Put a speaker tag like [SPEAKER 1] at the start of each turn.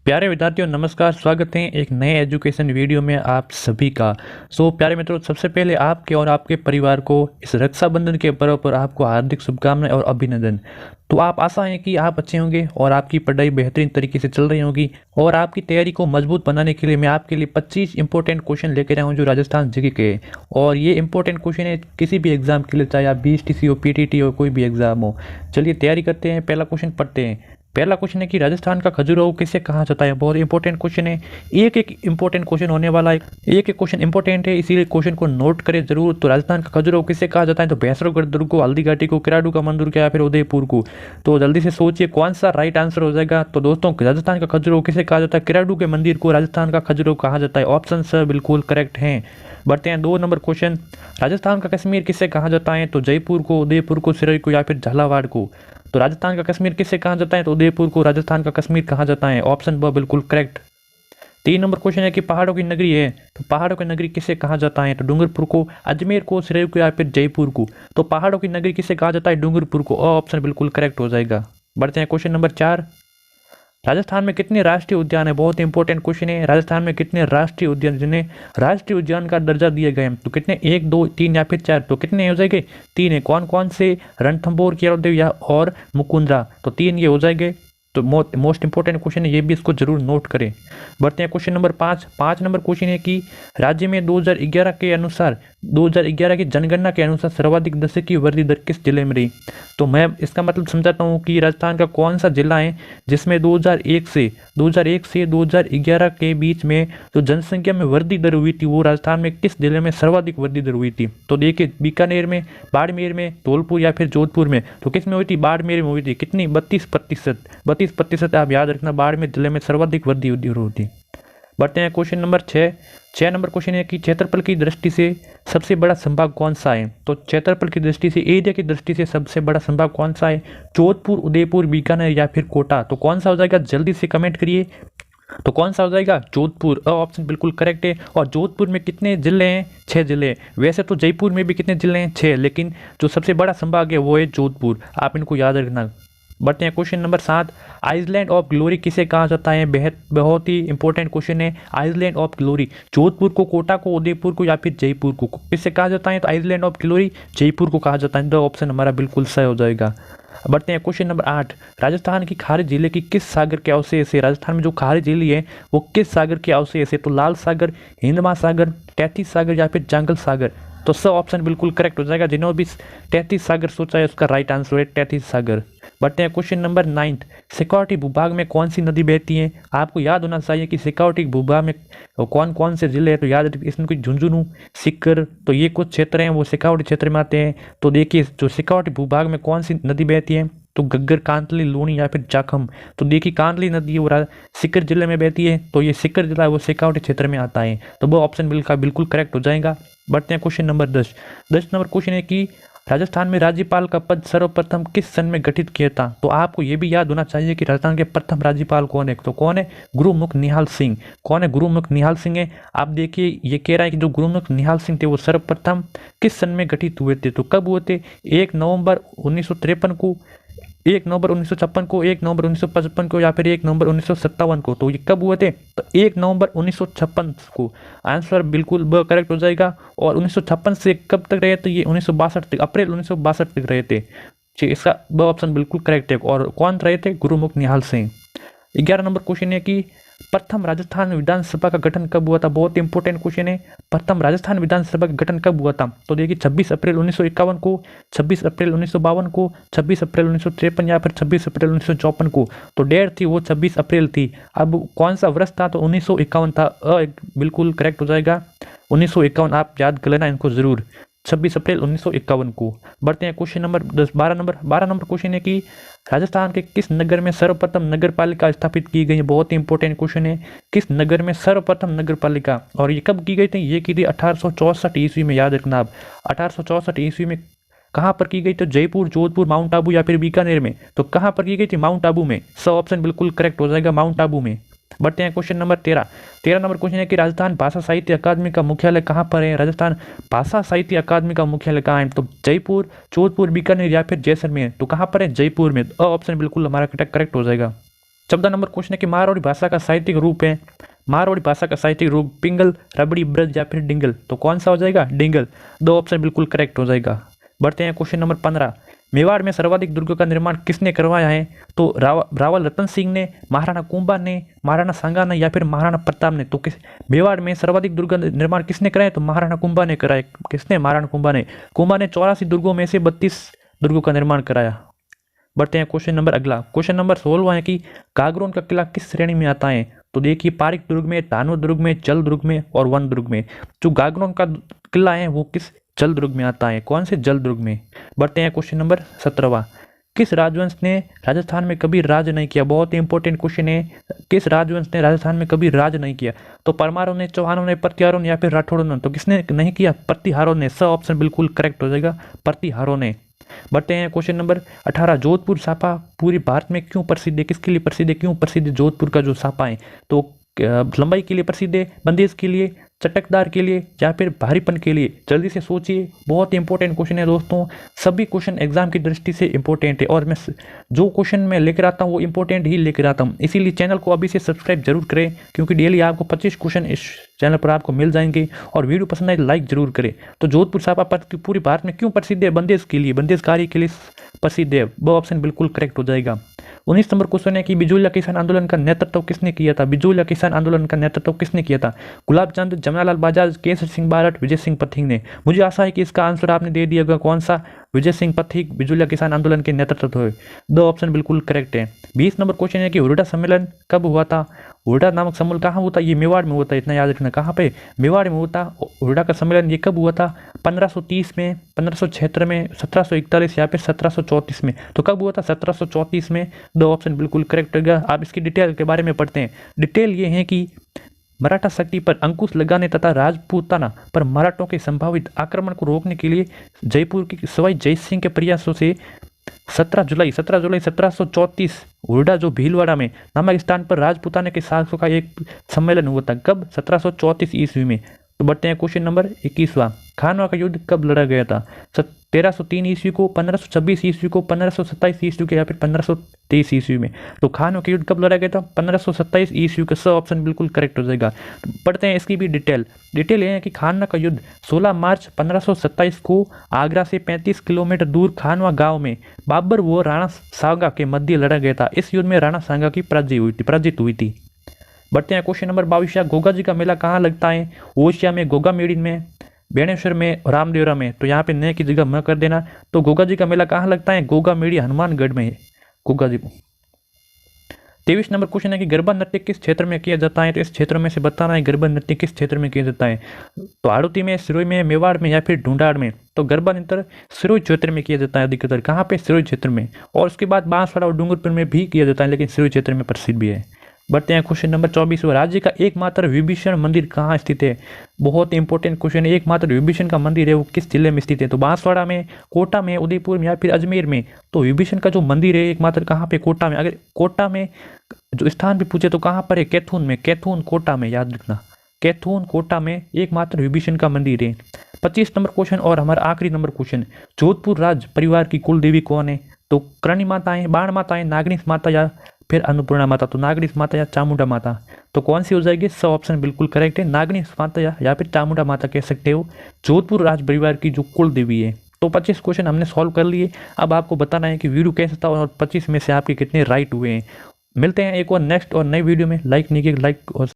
[SPEAKER 1] प्यारे विद्यार्थियों नमस्कार, स्वागत है एक नए एजुकेशन वीडियो में आप सभी का। प्यारे मित्रों, सबसे पहले आपके और आपके परिवार को इस रक्षाबंधन के पर्व पर आपको हार्दिक शुभकामनाएं और अभिनंदन। तो आप आशा है कि आप अच्छे होंगे और आपकी पढ़ाई बेहतरीन तरीके से चल रही होगी। और आपकी तैयारी को मजबूत बनाने के लिए मैं आपके लिए 25 इंपॉर्टेंट क्वेश्चन लेकर आया हूँ जो राजस्थान जीके के हैं। और ये इंपॉर्टेंट क्वेश्चन है किसी भी एग्जाम के लिए, चाहे आप बीएसटीसी हो, पीटीटी हो, कोई भी एग्जाम हो। चलिए तैयारी करते हैं, पहला क्वेश्चन पढ़ते हैं। पहला क्वेश्चन है कि राजस्थान का खजुराहो किसे कहा जाता है। बहुत इंपॉर्टेंट क्वेश्चन है, एक एक इंपॉर्टेंट क्वेश्चन होने वाला है, एक एक क्वेश्चन इंपॉर्टेंट है, इसीलिए क्वेश्चन को नोट करें जरूर। तो राजस्थान का खजुराहो किसे कहा जाता है, तो भैंसरोगढ़ दुर्ग को, हल्दी घाटी को, किराडू का मंदिर को, या फिर उदयपुर को। तो जल्दी से सोचिए कौन सा राइट आंसर हो जाएगा। तो दोस्तों, राजस्थान का खजुराहो किसे कहा जाता है, किराडू के मंदिर को राजस्थान का खजुराहो कहा जाता है। ऑप्शन सर बिल्कुल करेक्ट है। बढ़ते हैं 2 नंबर क्वेश्चन। राजस्थान का कश्मीर किसे कहा जाता है, तो जयपुर को, उदयपुर को, सिरोही को, या फिर झालावाड़ को। तो राजस्थान का कश्मीर किसे कहा जाता है, तो उदयपुर को राजस्थान का कश्मीर कहा जाता है। ऑप्शन ब बिल्कुल करेक्ट। 3 नंबर क्वेश्चन है कि पहाड़ों की नगरी है, तो पहाड़ों की नगरी किसे कहा जाता है, तो डूंगरपुर को, अजमेर को, सिरोही को, या फिर जयपुर को। तो पहाड़ों की नगरी किसे कहा जाता है, डूंगरपुर को। ऑप्शन बिल्कुल करेक्ट हो जाएगा। बढ़ते हैं क्वेश्चन नंबर 4। राजस्थान में कितने राष्ट्रीय उद्यान है। बहुत इंपॉर्टेंट क्वेश्चन है, राजस्थान में कितने राष्ट्रीय उद्यान जिन्हें राष्ट्रीय उद्यान का दर्जा दिया गया है। तो कितने, 1, 2, 3 या फिर 4। तो कितने हो जाएंगे, 3 है। कौन कौन से, रणथंभौर, केरलदेव या और मुकुंदरा। तो 3 ये हो जाएंगे। तो मोस्ट इंपॉर्टेंट क्वेश्चन है, ये भी इसको जरूर नोट करें। बढ़ते हैं क्वेश्चन नंबर 5। 5 नंबर क्वेश्चन है कि राज्य में 2011 के अनुसार, 2011 की जनगणना के अनुसार सर्वाधिक दशक की वृद्धि दर किस जिले में रही। तो मैं इसका मतलब समझाता हूँ कि राजस्थान का कौन सा जिला है जिसमें 2001 से 2011 के बीच में जो जनसंख्या में वृद्धि दर हुई थी, वो राजस्थान में किस जिले में सर्वाधिक वृद्धि दर हुई थी। तो देखिए, बीकानेर में, बाड़मेर में, धौलपुर या फिर जोधपुर में। तो किस में हुई थी, बाड़मेर में हुई थी। कितनी, 32%। 32% आप याद रखना, बाड़मेर जिले में सर्वाधिक वृद्धि होती। बढ़ते हैं क्वेश्चन नंबर 6। 6 नंबर क्वेश्चन है कि क्षेत्रफल की दृष्टि से सबसे बड़ा संभाग कौन सा है। तो क्षेत्रफल की दृष्टि से, एरिया की दृष्टि से सबसे बड़ा संभाग कौन सा है, जोधपुर, उदयपुर, बीकानेर या फिर कोटा। तो कौन सा हो जाएगा, जल्दी से कमेंट करिए। तो कौन सा हो जाएगा, जोधपुर। ऑप्शन बिल्कुल करेक्ट है। और जोधपुर में कितने जिले हैं, 6 जिले। वैसे तो जयपुर में भी कितने जिले हैं, 6, लेकिन जो सबसे बड़ा संभाग है वो है जोधपुर। आप इनको याद रखना। बढ़ते हैं question number 7। Island of glory किसे कहा जाता है। बहुत ही इंपॉर्टेंट क्वेश्चन है, आइलैंड ऑफ ग्लोरी। जोधपुर को, कोटा को, उदयपुर को या फिर जयपुर को किससे कहा जाता है, तो आइलैंड ऑफ ग्लोरी जयपुर को कहा जाता है। तो ऑप्शन हमारा बिल्कुल सही हो जाएगा। बढ़ते हैं क्वेश्चन नंबर 8। राजस्थान की खारी झीलें की किस सागर के अवशेष है। राजस्थान में जो खारी झीलें है वो किस सागर के अवशेष है। तो लाल सागर, हिंद महासागर, तैतीस सागर या फिर जांगल सागर। तो सब ऑप्शन बिल्कुल करेक्ट हो जाएगा। जिन्होंने भी 33 सागर सोचा है उसका राइट आंसर है 33 सागर। बढ़ते हैं क्वेश्चन नंबर 9। सिक्योरिटी भूभाग में कौन सी नदी बहती है। आपको याद होना चाहिए कि सिक्योरिटी भूभाग में कौन कौन से जिले हैं। तो याद रखिए, इसमें कोई झुंझुनू, सीकर, तो ये कुछ क्षेत्र हैं वो सिक्योरिटी क्षेत्र में आते हैं। तो देखिए, जो सिक्योरिटी भूभाग में कौन सी नदी बहती है, तो घग्गर, कांतली, लूणी या फिर जाखम। तो देखिए, कांतली नदी वो सीकर जिले में बहती है, तो ये सीकर जिला है वो सिक्योरिटी क्षेत्र में आता है। तो वो ऑप्शन बिल्कुल करेक्ट हो जाएगा। बढ़ते हैं क्वेश्चन नंबर 10। 10 नंबर क्वेश्चन है कि राजस्थान में राज्यपाल का पद सर्वप्रथम किस सन में गठित किया था। तो आपको यह भी याद होना चाहिए कि राजस्थान के प्रथम राज्यपाल कौन है। तो कौन है, गुरुमुख निहाल सिंह। कौन है, गुरुमुख निहाल सिंह है। आप देखिए, ये कह रहा है कि जो गुरुमुख निहाल सिंह थे वो सर्वप्रथम किस सन में गठित हुए थे। तो कब हुए थे, 1 नवंबर 1953 को, 1 नवंबर 1956 को, 1 नवंबर 1955 को या फिर 1 नवंबर 1957 को। तो ये कब हुए थे, तो 1 नवंबर 1956 को। आंसर बिल्कुल ब करेक्ट हो जाएगा। और 1956 से कब तक रहे, तो ये 1962 तक, अप्रैल 1962 तक रहे थे। इसका ब ऑप्शन बिल्कुल करेक्ट है। और कौन रहे थे, गुरुमुख निहाल सिंह। 11 नंबर क्वेश्चन है कि प्रथम राजस्थान विधानसभा का गठन कब हुआ था। बहुत इंपॉर्टेंट क्वेश्चन है, प्रथम राजस्थान विधानसभा का गठन कब हुआ था। तो देखिए, 26 अप्रैल 1951 को, 26 अप्रैल 1952 को, 26 अप्रैल 1953 या फिर 26 अप्रैल 1954 को। तो डेट थी वो 26 अप्रैल थी। अब कौन सा वर्ष था, तो 1951 था। बिल्कुल करेक्ट हो जाएगा, 1951। आप याद कर लेना इनको जरूर, 26 अप्रैल 1951 को। बढ़ते हैं क्वेश्चन नंबर 12 नंबर क्वेश्चन है कि राजस्थान के किस नगर में सर्वप्रथम नगर पालिका स्थापित की गई है। बहुत ही इंपॉर्टेंट क्वेश्चन है, किस नगर में सर्वप्रथम नगर पालिका, और ये कब की गई थी, ये की थी 1864 ईस्वी में। याद रखना आप, 1864 ईस्वी में कहाँ पर की गई, तो जयपुर, जोधपुर, माउंट आबू या फिर बीकानेर में। तो कहाँ पर की गई थी, माउंट आबू में। सब ऑप्शन बिल्कुल करेक्ट हो जाएगा, माउंट आबू में। बढ़ते हैं क्वेश्चन नंबर 13। 13 नंबर क्वेश्चन है कि राजस्थान भाषा साहित्य अकादमी का मुख्यालय कहाँ पर है। राजस्थान भाषा साहित्य अकादमी का मुख्यालय कहाँ है, तो जयपुर, जोधपुर, बीकानेर या फिर जैसलमेर। तो कहाँ पर है, जयपुर में। ऑप्शन बिल्कुल हमारा करेक्ट हो जाएगा। 14 नंबर क्वेश्चन है कि मारवाड़ी भाषा का साहित्यिक रूप है, मारवाड़ी भाषा का साहित्यिक रूप पिंगल, रबड़ी, ब्रज या फिर डिंगल। तो कौन सा हो जाएगा? डिंगल। 2 ऑप्शन बिल्कुल करेक्ट हो जाएगा। बढ़ते हैं क्वेश्चन नंबर 15। मेवाड़ में सर्वाधिक दुर्गों का निर्माण किसने करवाया है? तो रावल रतन सिंह ने, महाराणा कुंभा ने, महाराणा सांगा ने या फिर महाराणा प्रताप ने। तो किस मेवाड़ में सर्वाधिक दुर्ग निर्माण किसने कराया? तो महाराणा कुंभा ने कराया। किसने? महाराणा कुंभा ने। कुंभा ने 84 दुर्गों में से 32 दुर्गों का निर्माण कराया। बढ़ते हैं क्वेश्चन नंबर अगला। क्वेश्चन नंबर 16 है कि गागरोन का किला किस श्रेणी में आता है? तो देखिए, पारिक दुर्ग में, तानव दुर्ग में, जल दुर्ग में और वन दुर्ग में। जो गागरोन का किला है वो किस जल दुर्ग में आता है? कौन से जल दुर्ग में? बढ़ते हैं क्वेश्चन नंबर 17। किस राजवंश ने राजस्थान में कभी राज नहीं किया? बहुत ही इंपॉर्टेंट क्वेश्चन है। किस राजवंश ने राजस्थान में कभी राज नहीं किया? तो परमारों ने, चौहानों ने, प्रतिहारों ने या फिर राठौड़ों ने। तो किसने नहीं किया? प्रतिहारों ने। सब ऑप्शन बिल्कुल करेक्ट हो जाएगा, प्रतिहारों ने। बढ़ते हैं क्वेश्चन नंबर 18। जोधपुर सापा पूरी भारत में क्यों प्रसिद्ध है? किसके लिए प्रसिद्ध है? क्यों प्रसिद्ध जोधपुर का जो सापा है? तो लंबाई के लिए प्रसिद्ध है, बंदेज के लिए, चटकदार के लिए या फिर भारीपन के लिए? जल्दी से सोचिए, बहुत इंपॉर्टेंट क्वेश्चन है दोस्तों। सभी क्वेश्चन एग्जाम की दृष्टि से इंपॉर्टेंट है और मैं जो क्वेश्चन मैं लेकर आता हूँ वो इंपॉर्टेंट ही लेकर आता हूँ। इसीलिए चैनल को अभी से सब्सक्राइब जरूर करें, क्योंकि डेली आपको 25 क्वेश्चन इस चैनल पर आपको मिल जाएंगे। और वीडियो पसंद आए लाइक जरूर करें। तो जोधपुर सापा पूरी भारत में क्यों प्रसिद्ध है? बंदेज के लिए, बंदेजकारी के लिए प्रसिद्ध है। वो ऑप्शन बिल्कुल करेक्ट हो जाएगा। 19 नंबर क्वेश्चन है कि बिजूलिया किसान आंदोलन का नेतृत्व किसने किया था? बिजूलिया किसान आंदोलन का नेतृत्व किसने किया था? गुलाब चंद, जमनालाल बजाज, केसर सिंह बारठ, विजय सिंह पथिक ने। मुझे आशा है कि इसका आंसर आपने दे दिया होगा। कौन सा? विजय सिंह पथिक बिजूलिया किसान आंदोलन के नेतृत्व हुए। 2 ऑप्शन बिल्कुल करेक्ट है। 20 नंबर क्वेश्चन है कि हुरडा सम्मेलन कब हुआ था? हुरडा नामक सम्मेलन कहाँ हुआ था? ये मेवाड़ में हुआ था, इतना याद रखना। कहाँ पे? मेवाड़ में हुआ था हुरडा का सम्मेलन। ये कब हुआ था? 1530 में, 1576 में, 1741 या फिर 1734 में। तो कब हुआ था? 1734 में। 2 ऑप्शन बिल्कुल करेक्ट होगा। आप इसकी डिटेल के बारे में पढ़ते हैं। डिटेल ये है कि मराठा शक्ति पर अंकुश लगाने तथा राजपूताना पर मराठों के संभावित आक्रमण को रोकने के लिए जयपुर के सवाई जय सिंह के प्रयासों से 17 जुलाई 1734 हुरडा जो भीलवाड़ा में नामक स्थान पर राजपूताना के शासकों का एक सम्मेलन हुआ था। कब? 1734 ईस्वी में। तो बढ़ते हैं क्वेश्चन नंबर 21वां। खानवा का युद्ध कब लड़ा गया था? 1303 ईस्वी को, 1526 ईस्वी को, 1527 ईस्वी को या फिर 1523 ईस्वी में। तो खानवा का युद्ध कब लड़ा गया था? 1527 ईस्वी का। सब ऑप्शन बिल्कुल करेक्ट हो जाएगा। पढ़ते हैं इसकी भी डिटेल ये है कि खानवा का युद्ध 16 मार्च 1527 को आगरा से 35 किलोमीटर दूर खानवा गांव में बाबर व राणा सांगा के मध्य लड़ा गया था। इस युद्ध में राणा सांगा की पराजित हुई थी। बढ़ते हैं क्वेश्चन नंबर 22। गोगा जी का मेला कहाँ लगता है? ओशिया में, गोगा मेडिन में, बेणेश्वर में, रामदेवरा में। तो यहाँ पे नए की जगह म कर देना। तो गोगा जी का मेला कहाँ लगता है? गोगा मेडी हनुमानगढ़ में है गोगा जी। 23 नंबर क्वेश्चन है कि गरबा नृत्य किस क्षेत्र में किया जाता है? तो इस क्षेत्र में से बताना है गरबा नृत्य किस क्षेत्र में किया जाता है। तो हाड़ौती में, सिरोही में, मेवाड़ में या फिर ढूंढाड़ में। तो गरबा नृत्य सिरोही क्षेत्र में किया जाता है अधिकतर। कहाँ पे? सिरोही क्षेत्र में। और उसके बाद बांसवाड़ा और डूंगरपुर में भी किया जाता है, लेकिन सिरोही क्षेत्र में प्रसिद्ध भी है। बढ़ते हैं क्वेश्चन नंबर 24। राज्य का एकमात्र विभीषण मंदिर कहाँ स्थित है? बहुत इंपॉर्टेंट क्वेश्चन है। एकमात्र विभीषण का मंदिर है वो किस जिले में स्थित है? तो बांसवाड़ा में, कोटा में, उदयपुर में या फिर अजमेर में। तो विभीषण का जो मंदिर है एकमात्र कहाँ पे? कोटा में। अगर कोटा में जो स्थान भी पूछे तो कहाँ पर है? कैथून में। कैथून कोटा में, याद रखना। कैथून कोटा में एकमात्र विभीषण का मंदिर है। 25 नंबर क्वेश्चन और हमारा आखिरी नंबर क्वेश्चन। जोधपुर राज परिवार की कुल देवी कौन है? तो करणी माता है, बाण माता है, नागनीस माता या फिर अन्नपूर्णा माता। तो नागनीस माता या चामुंडा माता। तो कौन सी हो जाएगी? सब ऑप्शन बिल्कुल करेक्ट है। नागनीस माता या फिर चामुंडा माता कह सकते हो, जोधपुर राज परिवार की जो कुल देवी है। तो 25 क्वेश्चन हमने सॉल्व कर लिए। अब आपको बताना है कि वीडियो कैसा था और 25 में से आपके कितने राइट हुए हैं। मिलते हैं एक और नेक्स्ट और नई वीडियो में। लाइक नहीं किया लाइक और